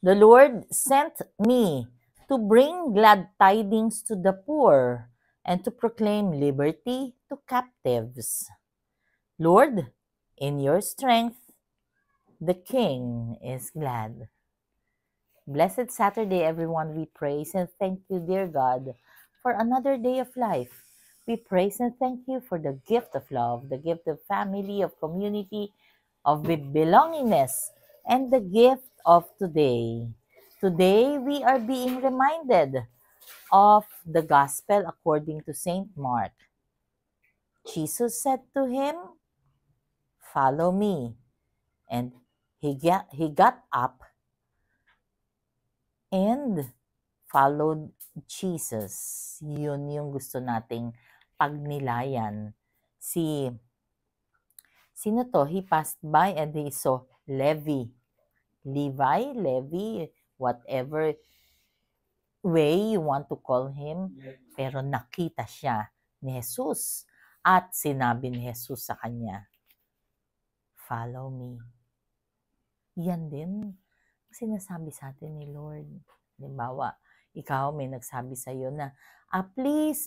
The Lord sent me to bring glad tidings to the poor and to proclaim liberty to captives. Lord, in your strength, the King is glad. Blessed Saturday, everyone. We praise and thank you, dear God, for another day of life. We praise and thank you for the gift of love, the gift of family, of community, of belongingness, and the gift of today. Today, we are being reminded of the gospel according to St. Mark. Jesus said to him, "Follow me." And he got up and followed Jesus. Yun yung gusto nating pagnilayan. Sino to? He passed by and he saw Levi, whatever way you want to call him. Pero nakita siya ni Jesus at sinabi ni Jesus sa kanya, "Follow me." Yan din sinasabi sa atin ni Lord. Halimbawa, ikaw may nagsabi sa iyo na, please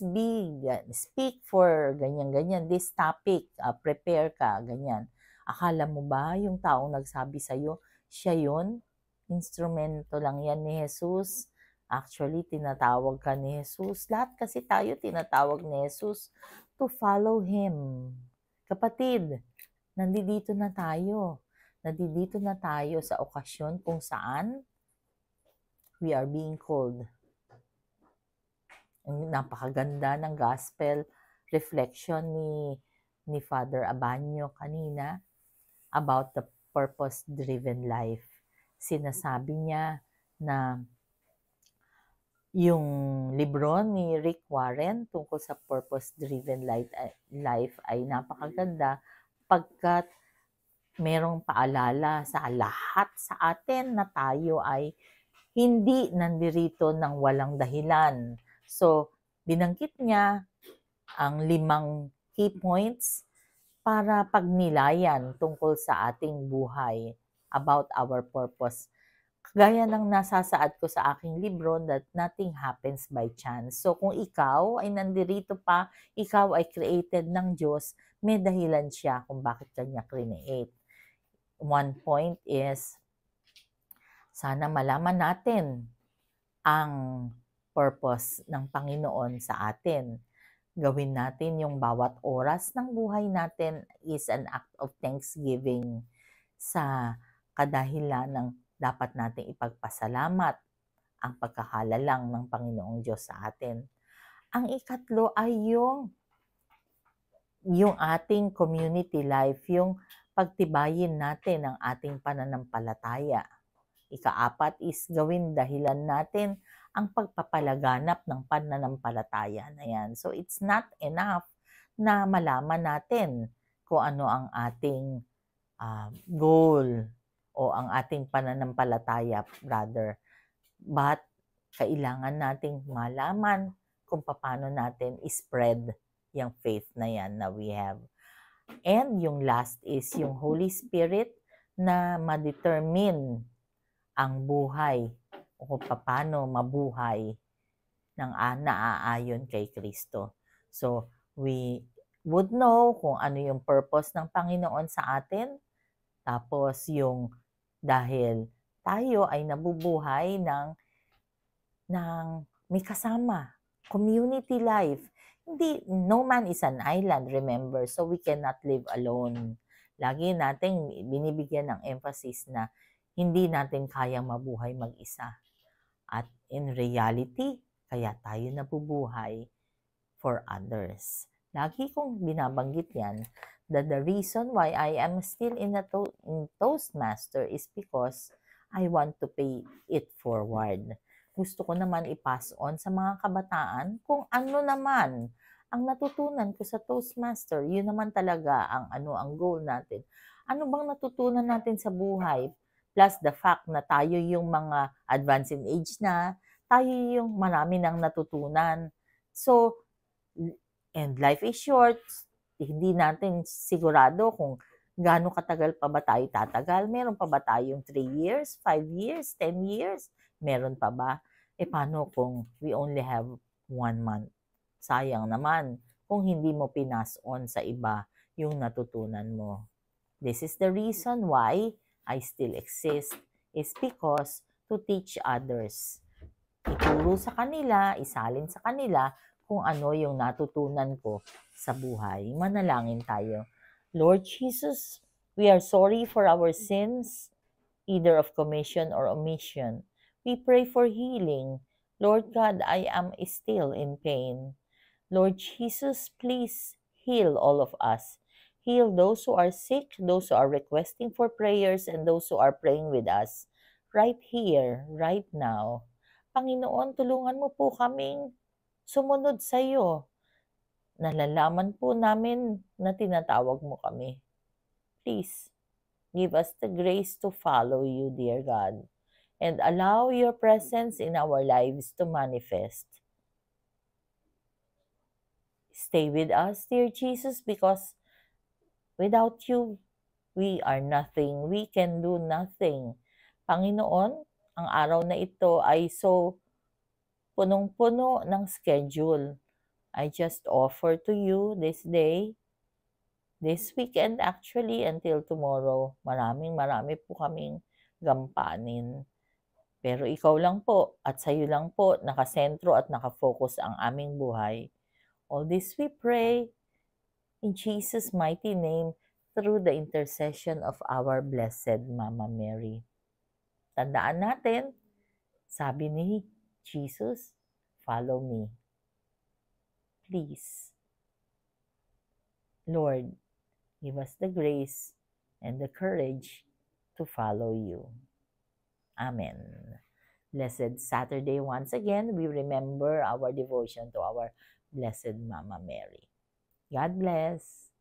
speak for ganyan-ganyan, this topic, prepare ka, ganyan. Akala mo ba yung taong nagsabi sa iyo, siya yun? Instrumento lang yan ni Jesus. Actually, tinatawag ka ni Jesus. Lahat kasi tayo tinatawag ni Jesus to follow Him. Kapatid, nandito na tayo. Nandito na tayo sa okasyon kung saan we are being called. Ang napakaganda ng gospel reflection ni Father Abanyo kanina about the purpose-driven life. Sinasabi niya na yung libro ni Rick Warren tungkol sa purpose-driven life ay napakaganda pagkat merong paalala sa lahat sa atin na tayo ay hindi nandirito ng walang dahilan. So, binanggit niya ang 5 key points para pagnilayan tungkol sa ating buhay about our purpose. Gaya ng nasasaad ko sa aking libro that nothing happens by chance. So, kung ikaw ay nandirito pa, ikaw ay created ng Diyos, may dahilan siya kung bakit kanya create. One point is, sana malaman natin ang purpose ng Panginoon sa atin. Gawin natin yung bawat oras ng buhay natin is an act of thanksgiving sa kadahilan ng dapat nating ipagpasalamat ang pagkakalalang ng Panginoong Diyos sa atin. Ang ikatlo ay yung ating community life, yung pagtibayin natin ang ating pananampalataya. Ika-4 is gawin dahilan natin ang pagpapalaganap ng pananampalataya na yan. So it's not enough na malaman natin kung ano ang ating goal o ang ating pananampalataya, brother. But kailangan nating malaman kung paano natin spread yung faith na yan na we have. And yung last is yung Holy Spirit na ma-determine ang buhay o kung paano mabuhay ng naaayon kay Kristo. So, we would know kung ano yung purpose ng Panginoon sa atin. Tapos yung dahil tayo ay nabubuhay ng may kasama, community life. No man is an island, remember, so we cannot live alone. Lagi nating binibigyan ng emphasis na hindi natin kayang mabuhay mag-isa. At in reality, kaya tayo nabubuhay for others. Lagi kong binabanggit yan, that the reason why I am still in Toastmaster is because I want to pay it forward. Gusto ko naman i-pass on sa mga kabataan kung ano naman ang natutunan ko sa Toastmaster. Yun naman talaga ang goal natin. Ano bang natutunan natin sa buhay? Plus the fact na tayo yung mga advanced in age na, tayo yung marami nang natutunan. So, and life is short, hindi natin sigurado kung Gaano katagal pa ba tayo tatagal? Meron pa ba tayong 3 years, 5 years, 10 years? Meron pa ba? Paano kung we only have 1 month? Sayang naman kung hindi mo pinas on sa iba yung natutunan mo. This is the reason why I still exist, is because to teach others. Ituro sa kanila, isalin sa kanila kung ano yung natutunan ko sa buhay. Manalangin tayo. Lord Jesus, we are sorry for our sins, either of commission or omission. We pray for healing. Lord God, I am still in pain. Lord Jesus, please heal all of us. Heal those who are sick, those who are requesting for prayers, and those who are praying with us. Right here, right now. Panginoon, tulungan mo po kaming sumunod sa iyo. Nalalaman po namin na tinatawag mo kami. Please, give us the grace to follow you, dear God, and allow your presence in our lives to manifest. Stay with us, dear Jesus, because without you, we are nothing. We can do nothing. Panginoon, ang araw na ito ay so punong-puno ng schedule. I just offer to you this day, this weekend actually, until tomorrow. Marami po kaming gampanin. Pero ikaw lang po at sa'yo lang po nakasentro at nakafocus ang aming buhay. All this we pray in Jesus' mighty name through the intercession of our Blessed Mama Mary. Tandaan natin, sabi ni Jesus, follow me. Please. Lord, give us the grace and the courage to follow you. Amen. Blessed Saturday once again, we remember our devotion to our Blessed Mama Mary. God bless.